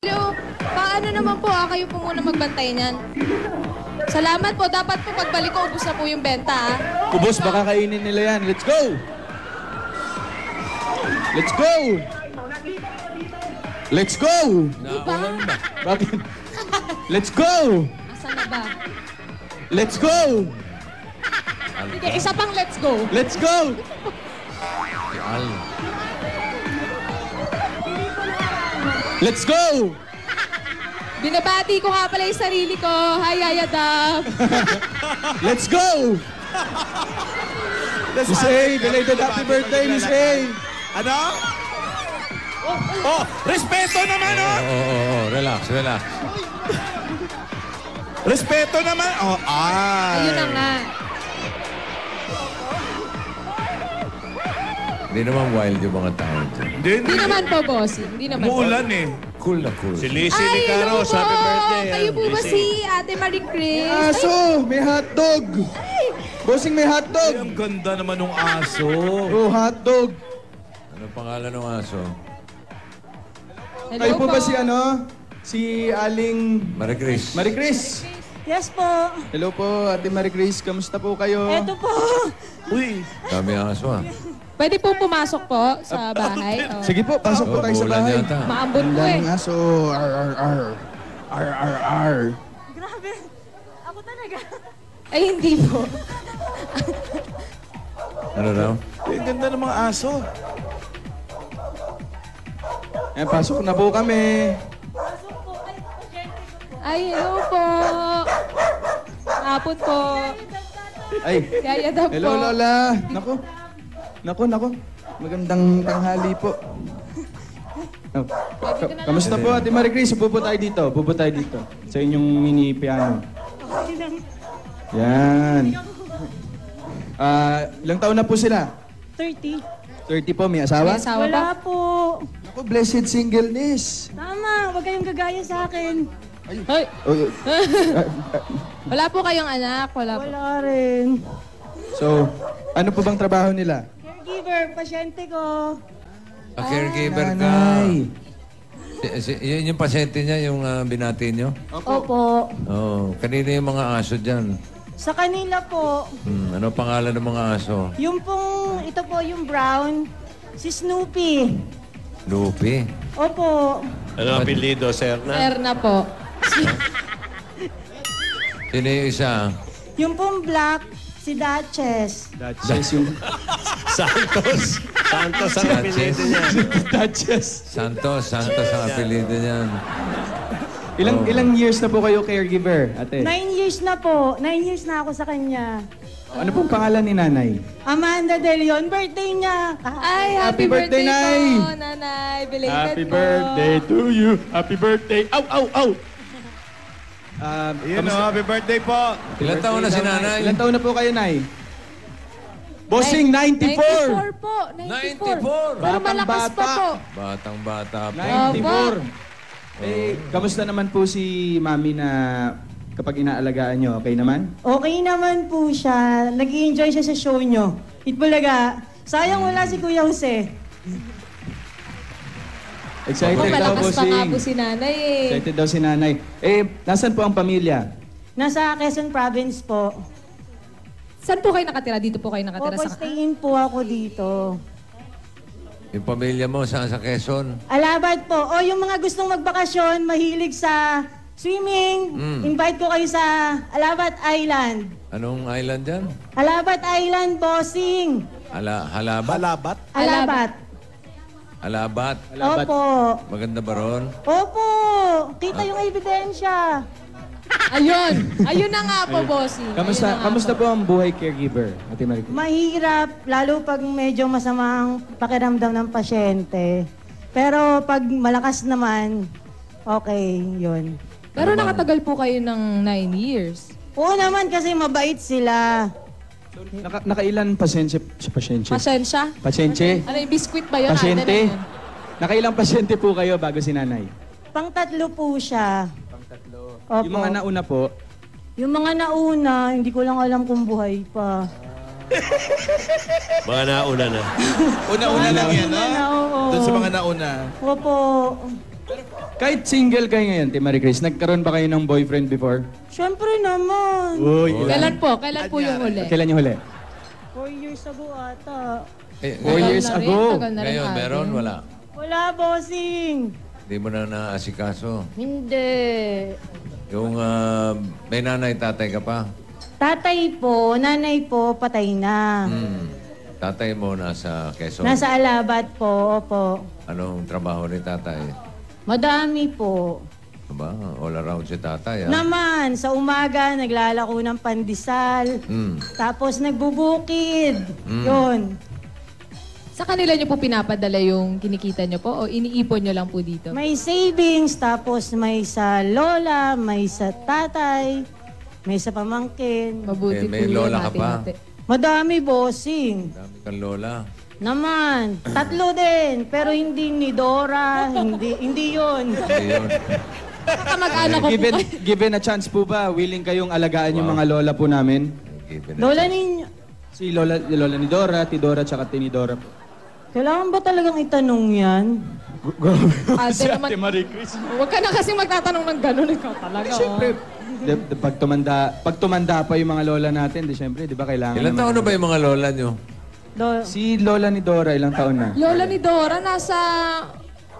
Hello, paano naman po? Kayo po muna magbantay niyan. Salamat po. Dapat po pagbalik ko, ubos na po yung benta. Ubos, baka kainin nila yan. Let's go! Let's go! Let's go! Diba? Bakit? Let's go! Asan na ba? Let's go! Sige, isa pang let's go. Let's go! Let's go! Binabati ko nga pala yung sarili ko. Hi, Yayadab. Let's go! Miss A, belated happy birthday, Miss A! Ano? Oh, respeto naman, oh! Oo, relax. Respeto naman. Oh, Ayun na nga. Hindi naman wild yung mga tao dyan. Hindi naman po, boss. Hindi naman po. Muulan eh. Cool na cool. Si Lizzie Ay, hello Licaros, po. happy birthday. Kayo po ba si Ate Marie Chris? Aso! May hotdog! Bossing, may Ay, hotdog! ang ganda naman ng aso. Oh, hotdog! Ano pangalan ng aso? Hello Kayo po ba si ano? Si Aling Marie Chris. Marie Chris? Yes po. Hello po, Ate Marie Chris. Kamusta po kayo? Eto po. Uy, Dami ang aso ah. Pwede po pumasok po sa bahay. Oh. Sige po, pasok po tayo sa Uulan bahay. yata. Maambon Ang po eh. daming aso. Ar, ar, ar. Ar, ar, ar. Grabe. Ako talaga. Ay, hindi po. Ano raw? ang ganda ng mga aso. Eh, pasok na po kami. Pasok po. Ay, pasyente ko po. Ay, hello po. Hapon po. Ay, Yayadab po. hello Lola. Nako. Magandang tanghali po. Oh, kamusta po, Ate Marie Chris? Upo po tayo dito. Sa inyong mini piano. Okay lang. Yan. Ilang taon na po sila? 30. 30 po, may May asawa? asawa ba? Wala po. Ako, blessed singleness. Tama. Huwag kayong gagaya sa akin. Hoy, Oh, wala po kayong anak. Wala po. Wala rin. so, ano po bang trabaho nila? Caregiver. Pasyente ko. Caregiver ka. Nanay. Yun yung pasyente niya, yung binati niyo? Opo. Oo. Kanina yung mga aso dyan. Sa kanila po, Ano pangalan ng mga aso? yung pong, ito po yung brown, si Snoopy. Lupi. Opo. Ano ang apelido, Serna? Erna po. Sino yung isa? Yung pong black, si Duchess. Duchess yung... Santos. Santos ang apelido niya. Duchess. Santos ang apelido niyan. Ilang years na po kayo caregiver, ate? 9 years na po. 9 years na ako sa kanya. Ano pong pangalan ni nanay? Amanda De Leon, birthday niya. Ay, happy Happy birthday, birthday, Nay! po, Nanay. Belated Happy po. birthday to you. Happy birthday. Ow! Yun o, happy birthday po. Ilan taon na si nanay? Ilan taon na po kayo, Nay? Bossing, 94! 94 po. 94. 94. Pero Batang malakas pa bata. po. Batang-bata pa. 94! Eh, kamusta naman po si Mami na kapag inaalagaan nyo? Okay naman? Okay naman po siya. Nag-i-enjoy siya sa show nyo. Itbulaga. Sayang wala si Kuya Jose. Excited Ako, daw, malakas pa nga Bossing. po si Nanay eh. Excited daw si nanay. Eh, nasan po ang pamilya? Nasa Quezon Province po. Saan po kayo nakatira? Dito po kayo nakatira Opo, sa... stay-in po ako dito. Yung pamilya mo saan sa Quezon? Alabad po. O yung mga gustong magbakasyon, mahilig sa swimming, invite ko kayo sa Alabad Island. Anong island dyan? Alabad Island, bossing. Halabat? Malabat? Alabat. Halabat? Opo. Maganda ba ron? Opo. Kita yung ebidensya. Ayun. Ayun na nga po, bossing. Kamusta po ang buhay caregiver, Ate Marie? Mahirap, lalo pag medyo masamang pakiramdam ng pasyente. Pero pag malakas naman, okay, yun. Pero nakatagal po kayo ng 9 years. Oo naman kasi mabait sila. Nakailan pasyente? Pasensya? Pasyente? Ano yung biskwit ba yun? Pasyente? Ano yun? Nakailang pasyente po kayo bago si nanay? Pang-tatlo po siya. Opo. Yung mga nauna po, Yung mga nauna, hindi ko lang alam kung buhay pa. Mga nauna na. Una-una lang yan, Nauna, oo. Doon sa mga nauna. Opo. Kahit single kayo ngayon, Ate Marie Chris, nagkaroon ba kayo ng boyfriend before? Siyempre naman. Uy, Kailan po? Kailan po yung huli? Kailan yung huli? 4 years ago ata. Eh, 4 years Tagal na rin, ago. tagal na rin, ngayon, ate. meron, wala. Wala, bossing. Hindi mo na naasikaso. Hindi. Yung may nanay, tatay ka pa. Tatay po, nanay po, patay na. Tatay mo nasa Quezon. Nasa Alabat po, opo. Anong trabaho ni tatay? Madami po. Aba, all around si tatay. Naman, sa umaga, naglalako ng pandesal. Tapos nagbubukid. Yun. Sa kanila niyo po pinapadala yung kinikita niyo po o iniipon niyo lang po dito? May savings, tapos may sa lola, may sa tatay, may sa pamangkin. Mabuti Eh, may po yun, lola ka pa? ate. Madami, bossing. Dami kang lola. Naman, 3 din. Pero hindi ni Dora, hindi yun. Hindi yun. Kakamag-anak ko po Given, kayo. given a chance po ba, willing kayong alagaan yung mga lola po namin? Given Lola ninyo. Si lola ni Dora, Tidora, tsaka Tinidora po. Kailangan ba talagang itanong yan? Ate naman, Ate Marie Chris. huwag ka na kasi magtatanong ng gano'n. Ikaw talaga. Siyempre, pag tumanda pa yung mga lola natin, di syempre, di ba kailangan Ilan taon na ba yung mga lola nyo? Si lola ni Dora, ilang taon na? Lola ni Dora, nasa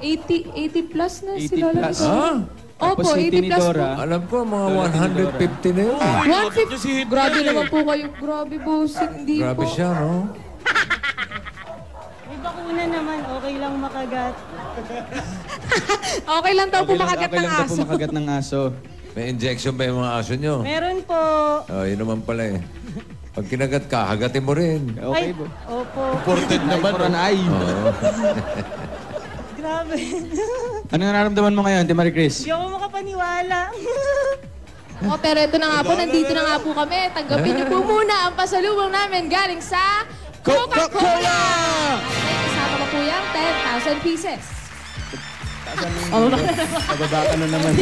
80 plus na si 80 Lola plus. ni Dora. Ah? Tapos Opo, si 80 plus Tinidora, po. Alam ko, mga Lola ni 150 na yun. 150. Grabe naman po kayo. Grabe, bossing. Hindi Grabe po. siya, no? May bakuna naman, okay lang makagat. Okay lang daw po makagat okay ng lang daw po aso. makagat ng aso. May injection ba yung mga aso nyo? Meron po. Oh, yun naman pala eh. Pag kinagat ka, hagatin mo rin. Okay Ay, po. opo. Imported naman. For an eye. Grabe. Ano nararamdaman mo ngayon, Ate Marie Chris? Hindi ako makapaniwala. Oh, pero ito na nga po, nandito na nga po kami. Tanggapin niyo po muna ang pasalubong namin galing sa Coca-Cola! At may kasama pa po yung 10,000 pieces. Pababa ka na naman.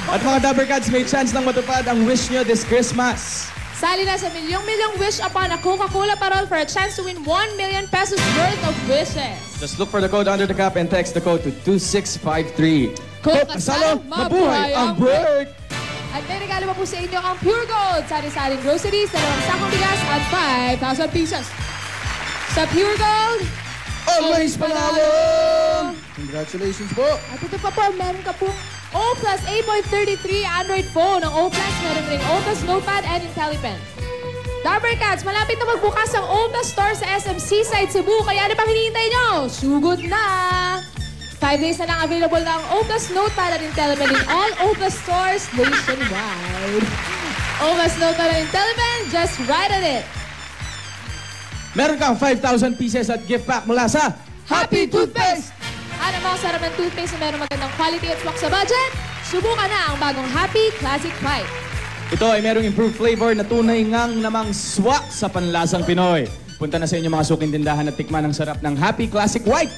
At mga Dabber Cats, may chance lang matupad ang wish nyo this Christmas. Sali na sa milyong-milyong wish upon a Coca-Cola parol for a chance to win 1 million pesos worth of wishes. Just look for the code under the cap and text the code to 2653. Coke Kasalo, kasalo, mabuhay ang break! At may regalo pa po sa inyo ang Pure Gold, sari-saring groceries, 2 sakong bigas at 5,000 pieces. Sa Pure Gold, Always panalo! Congratulations po! at ito pa po, meron ka po O Plus 8.33 Android phone. Ang O Plus, meron ring O Plus Notepad and IntelliPen. Dabber Cats, malapit na magbukas ang O Plus Store sa SM Seaside, Cebu. Kaya ano pang hinihintay nyo? Sugod na! 5 days na lang available na ang O Plus Notepad at IntelliPen in all O Plus stores nationwide. O Plus Notepad and IntelliPen, just right at it. Meron kang 5,000 pieces at gift pack mula sa Happy Toothpaste! Ano mo, sarap ng toothpaste na meron magandang quality at swak sa budget? Subukan na ang bagong Happy Classic Bite. Ito ay merong improved flavor na tunay ngang namang swak sa panlasang Pinoy. Punta na sa inyong mga suking tindahan at tikman ang sarap ng Happy Classic White.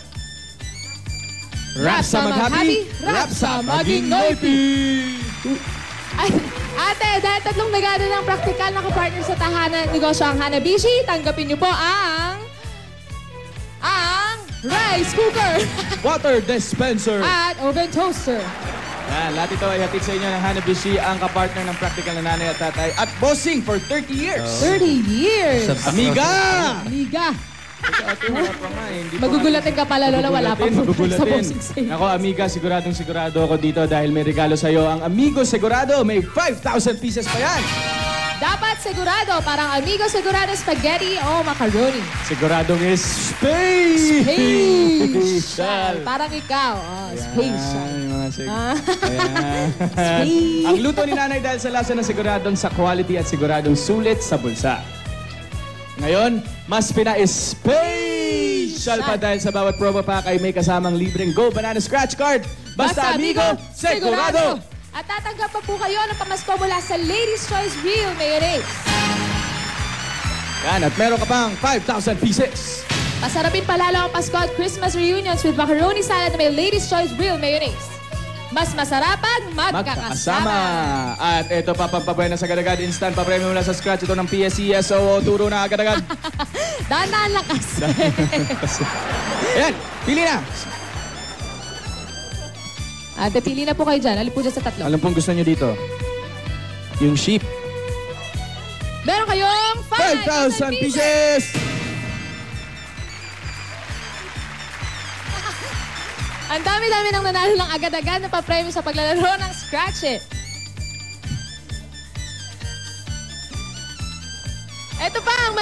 Rap sa mag-happy, rap sa maging noipi! Ay, ate, dahil tatlong nagano ng praktikal na kapartner sa tahanan negosyo ang Hanabishi, tanggapin niyo po ang rice cooker Water dispenser! at oven toaster. Yan, lahat ito ay hatid sa inyo ng Hanabishi, ang kapartner ng practical na nanay at tatay at bossing for 30 years. 30 years. Amiga! Liga. Ate, wala pa nga eh. Hindi pa Magugulatin ka pala, Lola. Wala pa po sa Magugulatin. bossing sa'yo. Ako, Amiga, siguradong sigurado ako dito dahil may regalo sa'yo. Ang Amigo Segurado, may 5,000 pieces pa yan. Dapat sigurado, parang Amigo Segurado Spaghetti o Macaroni. Siguradong is space! Special. Parang ikaw. Oh, special. Yan, yung mga Ah. Ayan. Space. Ang luto ni nanay dahil sa lasa ng siguradong sa quality at siguradong sulit sa bulsa. Ngayon, mas pina-special pa dahil sa bawat promo pack ay may kasamang libreng Go Banana Scratch Card. Basta Amigo, Segurado! At tatanggap pa po kayo ng pamasko mula sa Ladies' Choice Real Mayonnaise. Yan, at meron ka pang 5,000 pieces. Pasarapin palalo ang Pasko at Christmas reunions with macaroni salad na may Ladies' Choice Real Mayonnaise. Mas masarapan magkakasama. At ito pa, pampabuenas agad-agad. Instant papremyo mula sa Scratch. Ito ng PSESO. Turo na agad-agad. Dahan-dahan lang kasi. Ayan, pili na. Ate, pili na po kayo dyan. Alin po dyan sa tatlo. Alam pong gusto nyo dito? Yung sheep. Meron kayong 5,000 pieces! Ang dami-dami nang nanalo ng agad-agad na papremyo sa paglalaro ng Scratch It. Ito pa ang